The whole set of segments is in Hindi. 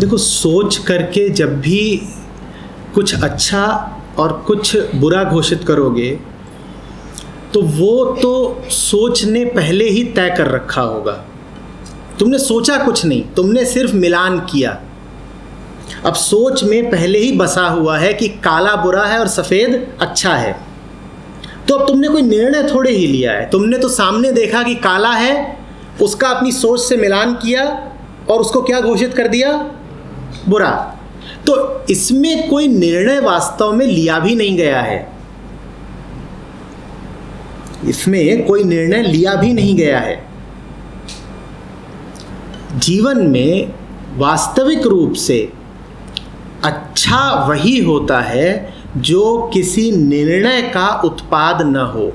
देखो, सोच करके जब भी कुछ अच्छा और कुछ बुरा घोषित करोगे तो वो तो सोच ने पहले ही तय कर रखा होगा। तुमने सोचा कुछ नहीं, तुमने सिर्फ मिलान किया। अब सोच में पहले ही बसा हुआ है कि काला बुरा है और सफ़ेद अच्छा है। तो अब तुमने कोई निर्णय थोड़े ही लिया है, तुमने तो सामने देखा कि काला है, उसका अपनी सोच से मिलान किया और उसको क्या घोषित कर दिया? बुरा। तो इसमें कोई निर्णय वास्तव में लिया भी नहीं गया है, इसमें कोई निर्णय लिया भी नहीं गया है। जीवन में वास्तविक रूप से अच्छा वही होता है जो किसी निर्णय का उत्पाद न हो,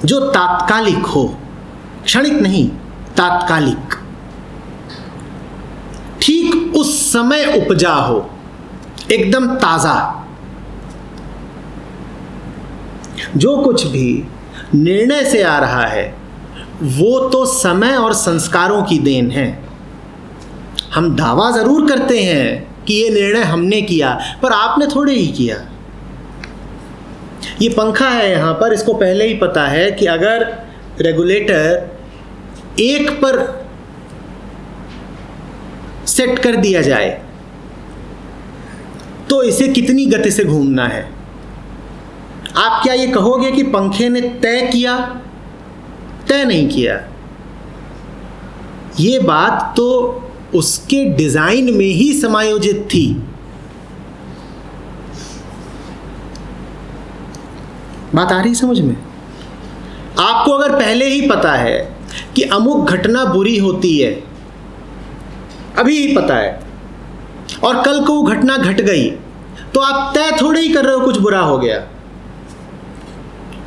जो तात्कालिक हो, क्षणिक नहीं, तात्कालिक, ठीक उस समय उपजा हो, एकदम ताजा। जो कुछ भी निर्णय से आ रहा है वो तो समय और संस्कारों की देन है। हम दावा जरूर करते हैं कि ये निर्णय हमने किया, पर आपने थोड़े ही किया। ये पंखा है यहाँ पर, इसको पहले ही पता है कि अगर रेगुलेटर 1 पर सेट कर दिया जाए तो इसे कितनी गति से घूमना है। आप क्या ये कहोगे कि पंखे ने तय किया? तय नहीं किया। ये बात तो उसके डिजाइन में ही समायोजित थी। बात आ रही समझ में? आपको अगर पहले ही पता है कि अमुक घटना बुरी होती है, अभी ही पता है, और कल को वो घटना घट गई, तो आप तय थोड़े ही कर रहे हो कुछ बुरा हो गया।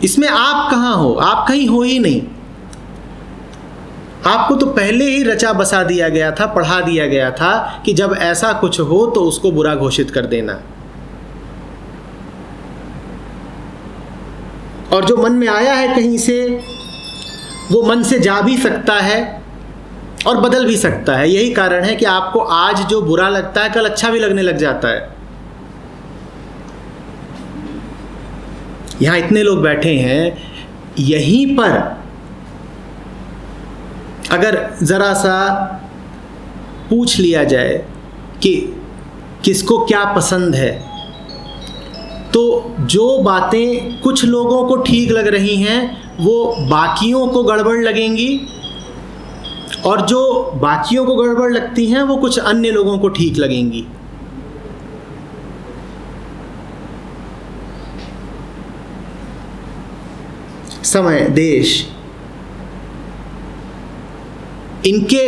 इसमें आप कहाँ हो? आप कहीं हो ही नहीं। आपको तो पहले ही रचा बसा दिया गया था, पढ़ा दिया गया था कि जब ऐसा कुछ हो तो उसको बुरा घोषित कर देना। और जो मन में आया है कहीं से, वो मन से जा भी सकता है और बदल भी सकता है। यही कारण है कि आपको आज जो बुरा लगता है कल अच्छा भी लगने लग जाता है। यहाँ इतने लोग बैठे हैं, यहीं पर अगर ज़रा सा पूछ लिया जाए कि किसको क्या पसंद है, तो जो बातें कुछ लोगों को ठीक लग रही हैं वो बाकियों को गड़बड़ लगेंगी, और जो बाकियों को गड़बड़ लगती हैं वो कुछ अन्य लोगों को ठीक लगेंगी। समय, देश, इनके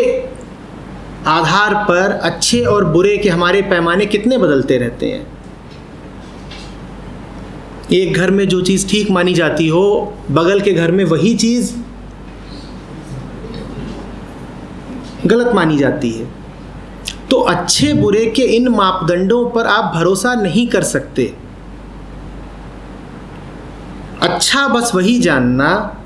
आधार पर अच्छे और बुरे के हमारे पैमाने कितने बदलते रहते हैं। एक घर में जो चीज़ ठीक मानी जाती हो, बगल के घर में वही चीज़ गलत मानी जाती है। तो अच्छे बुरे के इन मापदंडों पर आप भरोसा नहीं कर सकते। अच्छा बस वही जानना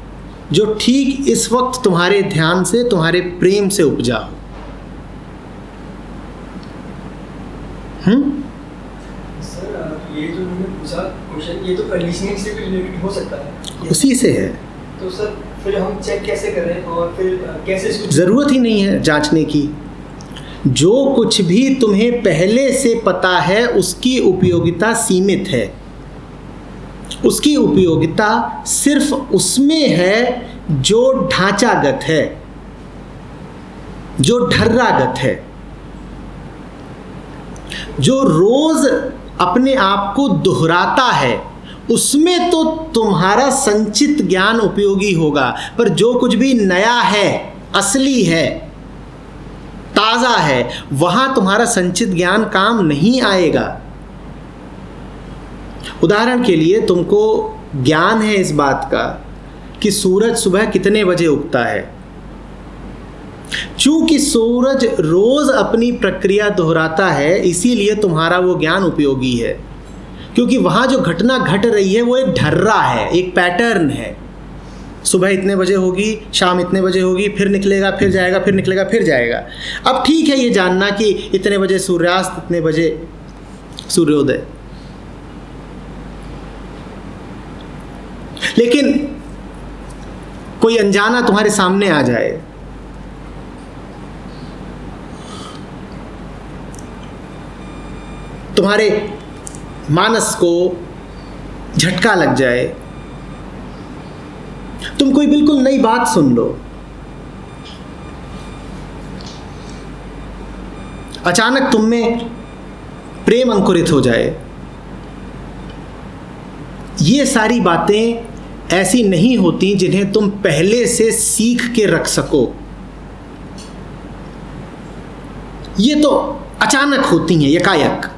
जो ठीक इस वक्त तुम्हारे ध्यान से, तुम्हारे प्रेम से उपजा हो। सर, ये जो मैंने पूछा क्वेश्चन, ये तो कंडीशनिंग से भी रिलेटेड हो सकता है? उसी से है। तो सर फिर हम चेक कैसे करें और फिर कैसे इसको? जरूरत ही नहीं है जांचने की। जो कुछ भी तुम्हें पहले से पता है उसकी उपयोगिता सीमित है। उसकी उपयोगिता सिर्फ उसमें है जो ढांचागत है, जो ढर्रागत है, जो रोज अपने आप को दोहराता है। उसमें तो तुम्हारा संचित ज्ञान उपयोगी होगा, पर जो कुछ भी नया है, असली है, ताजा है, वहां तुम्हारा संचित ज्ञान काम नहीं आएगा। उदाहरण के लिए तुमको ज्ञान है इस बात का कि सूरज सुबह कितने बजे उगता है। चूंकि सूरज रोज अपनी प्रक्रिया दोहराता है, इसीलिए तुम्हारा वो ज्ञान उपयोगी है, क्योंकि वहां जो घटना घट रही है वो एक ढर्रा है, एक पैटर्न है। सुबह इतने बजे होगी, शाम इतने बजे होगी, फिर निकलेगा, फिर जाएगा, फिर निकलेगा, फिर जाएगा। अब ठीक है ये जानना कि इतने बजे सूर्यास्त, इतने बजे सूर्योदय, लेकिन कोई अनजाना तुम्हारे सामने आ जाए, तुम्हारे मानस को झटका लग जाए, तुम कोई बिल्कुल नई बात सुन लो, अचानक तुम में प्रेम अंकुरित हो जाए, ये सारी बातें ऐसी नहीं होती जिन्हें तुम पहले से सीख के रख सको। ये तो अचानक होती हैं, यकायक।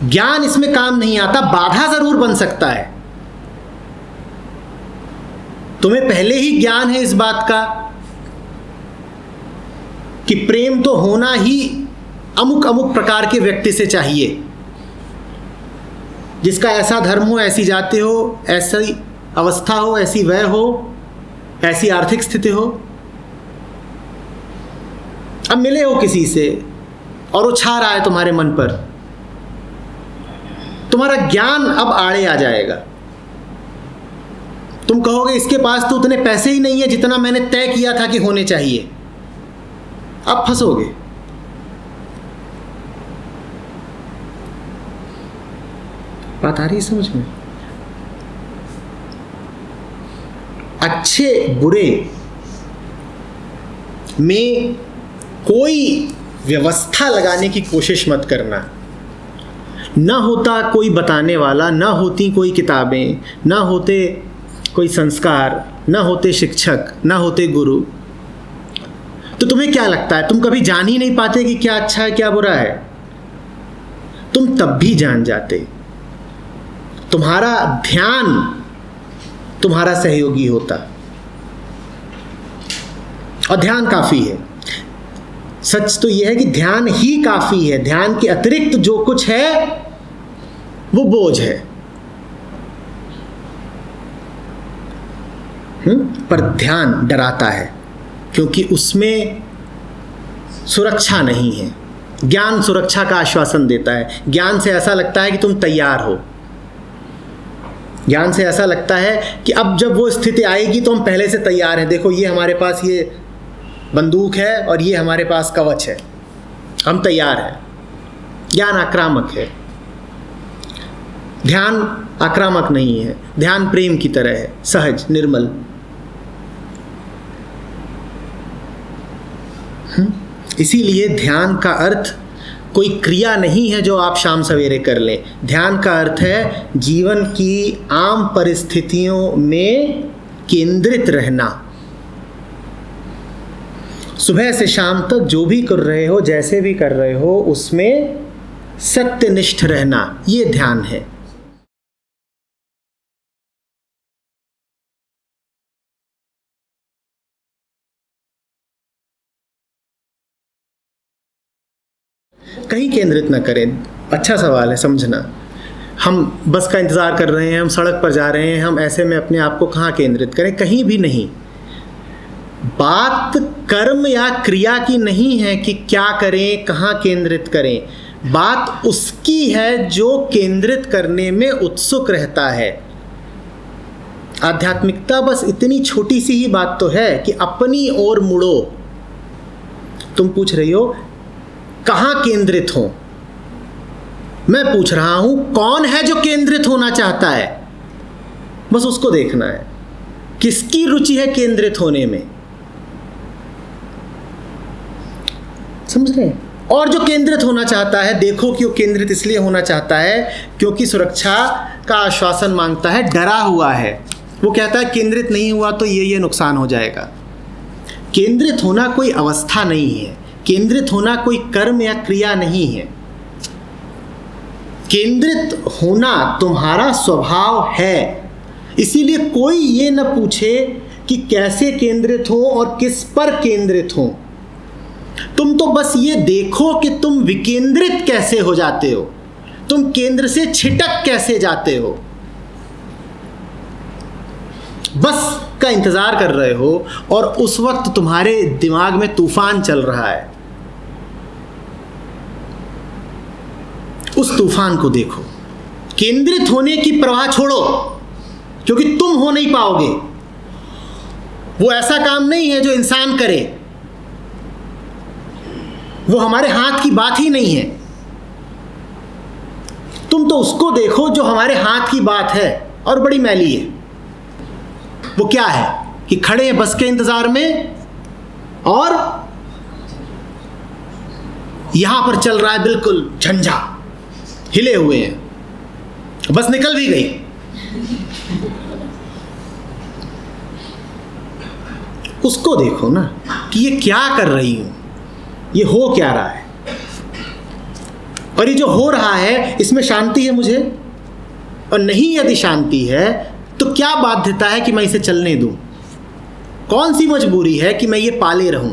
ज्ञान इसमें काम नहीं आता, बाधा जरूर बन सकता है। तुम्हें पहले ही ज्ञान है इस बात का कि प्रेम तो होना ही अमुक अमुक प्रकार के व्यक्ति से चाहिए, जिसका ऐसा धर्म हो, ऐसी जाति हो, ऐसी अवस्था हो, ऐसी वय हो, ऐसी आर्थिक स्थिति हो। अब मिले हो किसी से और वो छा रहा है तुम्हारे मन पर, तुम्हारा ज्ञान अब आड़े आ जाएगा। तुम कहोगे इसके पास तो उतने पैसे ही नहीं है जितना मैंने तय किया था कि होने चाहिए। अब फंसोगे। बात आ रही है समझ में? अच्छे बुरे में कोई व्यवस्था लगाने की कोशिश मत करना। ना होता कोई बताने वाला, ना होती कोई किताबें, ना होते कोई संस्कार, ना होते शिक्षक, ना होते गुरु, तो तुम्हें क्या लगता है? तुम कभी जान ही नहीं पाते कि क्या अच्छा है क्या बुरा है। तुम तब भी जान जाते। तुम्हारा ध्यान तुम्हारा सहयोगी होता, और ध्यान काफी है। सच तो यह है कि ध्यान ही काफी है। ध्यान के अतिरिक्त जो कुछ है वो बोझ है। पर ध्यान डराता है क्योंकि उसमें सुरक्षा नहीं है। ज्ञान सुरक्षा का आश्वासन देता है। ज्ञान से ऐसा लगता है कि तुम तैयार हो। ज्ञान से ऐसा लगता है कि अब जब वो स्थिति आएगी तो हम पहले से तैयार हैं। देखो ये हमारे पास ये बंदूक है और ये हमारे पास कवच है, हम तैयार हैं। ज्ञान आक्रामक है, ध्यान आक्रामक नहीं है। ध्यान प्रेम की तरह है, सहज, निर्मल। इसीलिए ध्यान का अर्थ कोई क्रिया नहीं है जो आप शाम सवेरे कर लें। ध्यान का अर्थ है जीवन की आम परिस्थितियों में केंद्रित रहना। सुबह से शाम तक जो भी कर रहे हो, जैसे भी कर रहे हो, उसमें सत्यनिष्ठ रहना, ये ध्यान है। कहीं केंद्रित ना करें। अच्छा सवाल है, समझना। हम बस का इंतज़ार कर रहे हैं, हम सड़क पर जा रहे हैं, हम ऐसे में अपने आप को कहाँ केंद्रित करें? कहीं भी नहीं। बात कर्म या क्रिया की नहीं है कि क्या करें, कहाँ केंद्रित करें। बात उसकी है जो केंद्रित करने में उत्सुक रहता है। आध्यात्मिकता बस इतनी छोटी सी ही बात तो है कि अपनी ओर मुड़ो। तुम पूछ रही हो कहाँ केंद्रित हो, मैं पूछ रहा हूं कौन है जो केंद्रित होना चाहता है। बस उसको देखना है, किसकी रुचि है केंद्रित होने में, समझ रहे हैं? और जो केंद्रित होना चाहता है, देखो कि वो केंद्रित इसलिए होना चाहता है क्योंकि सुरक्षा का आश्वासन मांगता है, डरा हुआ है। वो कहता है केंद्रित नहीं हुआ तो ये नुकसान हो जाएगा। केंद्रित होना कोई अवस्था नहीं है, केंद्रित होना कोई कर्म या क्रिया नहीं है। केंद्रित होना तुम्हारा स्वभाव है। इसीलिए कोई ये न पूछे कि कैसे केंद्रित हो और किस पर केंद्रित हो। तुम तो बस ये देखो कि तुम विकेंद्रित कैसे हो जाते हो, तुम केंद्र से छिटक कैसे जाते हो। बस का इंतज़ार कर रहे हो और उस वक्त तुम्हारे दिमाग में तूफान चल रहा है, उस तूफान को देखो। केंद्रित होने की परवाह छोड़ो, क्योंकि तुम हो नहीं पाओगे। वो ऐसा काम नहीं है जो इंसान करे, वो हमारे हाथ की बात ही नहीं है। तुम तो उसको देखो जो हमारे हाथ की बात है और बड़ी मैली है। वो क्या है कि खड़े हैं बस के इंतजार में और यहां पर चल रहा है बिल्कुल झंझा, हिले हुए हैं, बस निकल भी गई। उसको देखो ना कि ये क्या कर रही हूं, ये हो क्या रहा है, और ये जो हो रहा है इसमें शांति है मुझे, और नहीं यदि शांति है तो क्या बाध्यता है कि मैं इसे चलने दूं? कौन सी मजबूरी है कि मैं ये पाले रहूं?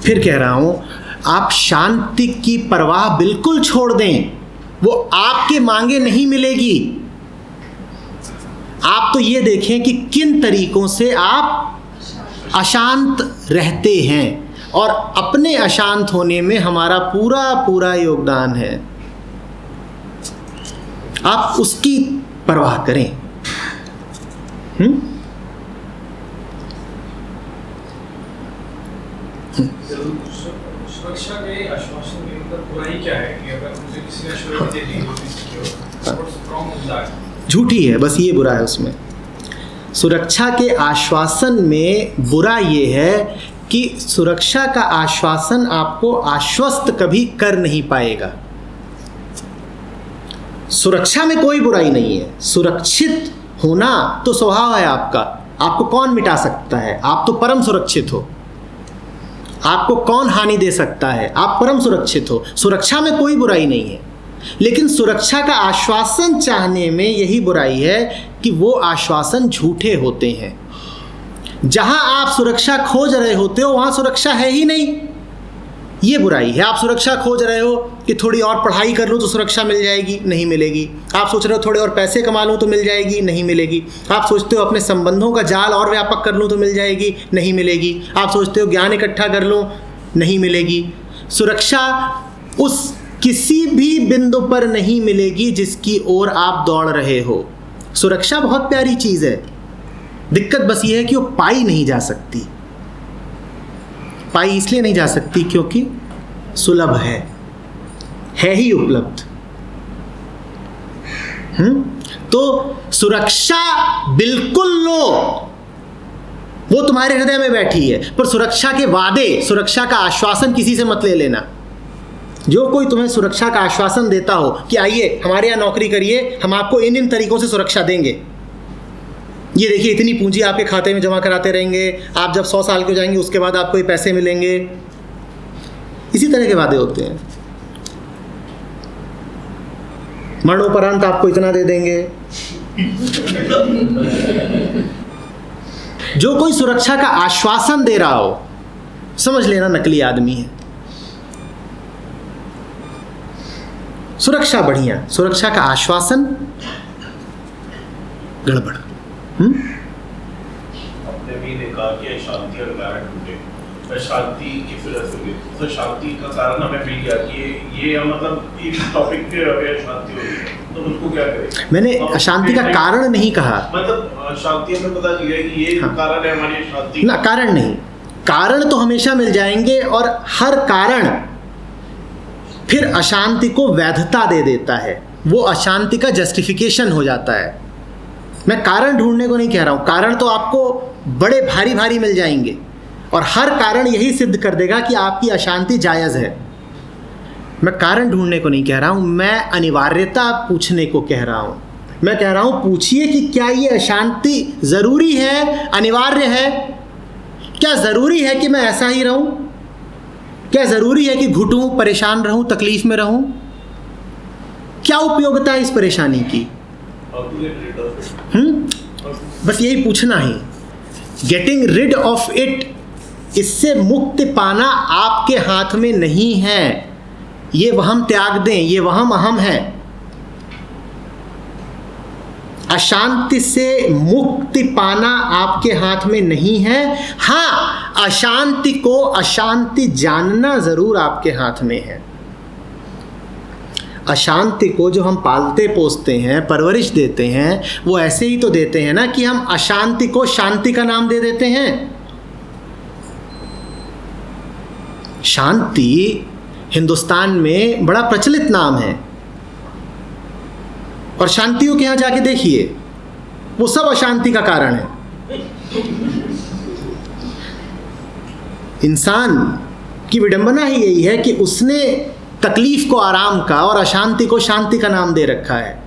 फिर कह रहा हूं, आप शांति की परवाह बिल्कुल छोड़ दें, वो आपके मांगे नहीं मिलेगी। आप तो ये देखें कि किन तरीकों से आप अशांत रहते हैं, और अपने अशांत होने में हमारा पूरा पूरा योगदान है। आप उसकी परवाह करें। सुरक्षा के आश्वासन के अंदर बुराई क्या है कि अगर मुझे किसी ने श्योरिटी दे दी हो व्हाट्स रॉन्ग विद दैट? झूठी है, बस ये बुरा है उसमें। सुरक्षा के आश्वासन में बुरा ये है कि सुरक्षा का आश्वासन आपको आश्वस्त कभी कर नहीं पाएगा। सुरक्षा में कोई बुराई नहीं है, सुरक्षित होना तो स्वभाव है आपका। आपको कौन मिटा सकता है? आप तो परम सुरक्षित हो। आपको कौन हानि दे सकता है? आप परम सुरक्षित हो। सुरक्षा में कोई बुराई नहीं है, लेकिन सुरक्षा का आश्वासन चाहने में यही बुराई है कि वो आश्वासन झूठे होते हैं। जहां आप सुरक्षा खोज रहे होते हो वहां सुरक्षा है ही नहीं, ये बुराई है। आप सुरक्षा खोज रहे हो कि थोड़ी और पढ़ाई कर लूँ तो सुरक्षा मिल जाएगी, नहीं मिलेगी। आप सोच रहे हो थोड़े और पैसे कमा लूँ तो मिल जाएगी, नहीं मिलेगी। आप सोचते हो अपने संबंधों का जाल और व्यापक कर लूँ तो मिल जाएगी, नहीं मिलेगी। आप सोचते हो ज्ञान इकट्ठा कर लूँ, नहीं मिलेगी। सुरक्षा उस किसी भी बिंदु पर नहीं मिलेगी जिसकी ओर आप दौड़ रहे हो। सुरक्षा बहुत प्यारी चीज़ है, दिक्कत बस ये है कि वो पाई नहीं जा सकती। पाई इसलिए नहीं जा सकती क्योंकि सुलभ है ही उपलब्ध। तो सुरक्षा बिल्कुल लो, वो तुम्हारे हृदय में बैठी है, पर सुरक्षा के वादे, सुरक्षा का आश्वासन किसी से मत ले लेना। जो कोई तुम्हें सुरक्षा का आश्वासन देता हो कि आइए हमारे यहाँ नौकरी करिए, हम आपको इन इन तरीकों से सुरक्षा देंगे, ये देखिए इतनी पूंजी आपके खाते में जमा कराते रहेंगे, आप जब 100 साल के हो जाएंगे उसके बाद आपको ये पैसे मिलेंगे, इसी तरह के वादे होते हैं। मरणोपरांत आपको इतना दे देंगे। जो कोई सुरक्षा का आश्वासन दे रहा हो, समझ लेना नकली आदमी है। सुरक्षा बढ़िया, सुरक्षा का आश्वासन गड़बड़। आपने भी देखा कि शांति और कारण ढूंढे, तो शांति की फिलॉसफी, तो शांति का कारण हमें मिल गया कि ये मतलब इस टॉपिक पे अगर शांति होगी तो उसको क्या करें? मैंने अशांति का कारण नहीं कहा, मतलब शांति हमें पता चल गया कि ये कारण है हमारी शांति ना, कारण नहीं। कारण तो हमेशा मिल जाएंगे, और हर कारण फिर अशांति को वैधता दे देता है, वो अशांति का जस्टिफिकेशन हो जाता है। मैं कारण ढूंढने को नहीं कह रहा हूँ, कारण तो आपको बड़े भारी भारी मिल जाएंगे, और हर कारण यही सिद्ध कर देगा कि आपकी अशांति जायज़ है। मैं कारण ढूंढने को नहीं कह रहा हूँ, मैं अनिवार्यता पूछने को कह रहा हूँ। मैं कह रहा हूँ पूछिए कि क्या ये अशांति ज़रूरी है, अनिवार्य है? क्या ज़रूरी है कि मैं ऐसा ही रहूँ? क्या ज़रूरी है कि घुटूँ, परेशान रहूँ, तकलीफ़ में रहूँ? क्या उपयोगिता है इस परेशानी की? बस यही पूछना ही। गेटिंग रिड ऑफ इट, इससे मुक्ति पाना आपके हाथ में नहीं है। ये वहम त्याग दें, ये वहम अहम है। अशांति से मुक्ति पाना आपके हाथ में नहीं है। हाँ, अशांति को अशांति जानना जरूर आपके हाथ में है। अशांति को जो हम पालते पोसते हैं, परवरिश देते हैं, वो ऐसे ही तो देते हैं ना कि हम अशांति को शांति का नाम दे देते हैं। शांति हिंदुस्तान में बड़ा प्रचलित नाम है, और शांतियों के यहां जाके देखिए, वो सब अशांति का कारण है। इंसान की विडंबना ही यही है कि उसने तकलीफ को आराम का और अशांति को शांति का नाम दे रखा है।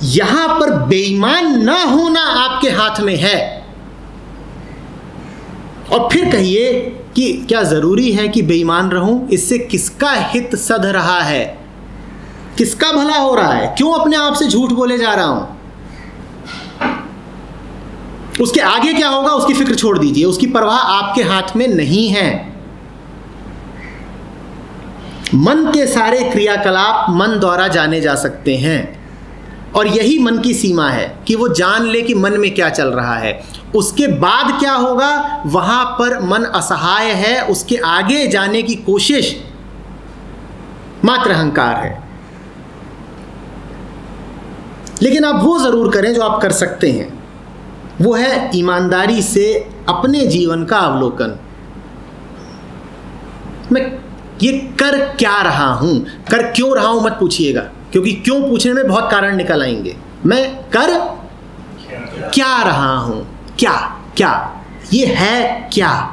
यहां पर बेईमान ना होना आपके हाथ में है। और फिर कहिए कि क्या जरूरी है कि बेईमान रहूं? इससे किसका हित सध रहा है, किसका भला हो रहा है? क्यों अपने आप से झूठ बोले जा रहा हूं? उसके आगे क्या होगा उसकी फिक्र छोड़ दीजिए, उसकी परवाह आपके हाथ में नहीं है। मन के सारे क्रियाकलाप मन द्वारा जाने जा सकते हैं, और यही मन की सीमा है कि वो जान ले कि मन में क्या चल रहा है। उसके बाद क्या होगा, वहां पर मन असहाय है, उसके आगे जाने की कोशिश मात्र अहंकार है। लेकिन आप वो जरूर करें जो आप कर सकते हैं, वो है ईमानदारी से अपने जीवन का अवलोकन। मैं ये कर क्या रहा हूं, कर क्यों रहा हूं मत पूछिएगा, क्योंकि क्यों पूछने में बहुत कारण निकल आएंगे। मैं कर क्या रहा हूं, क्या क्या ये है क्या।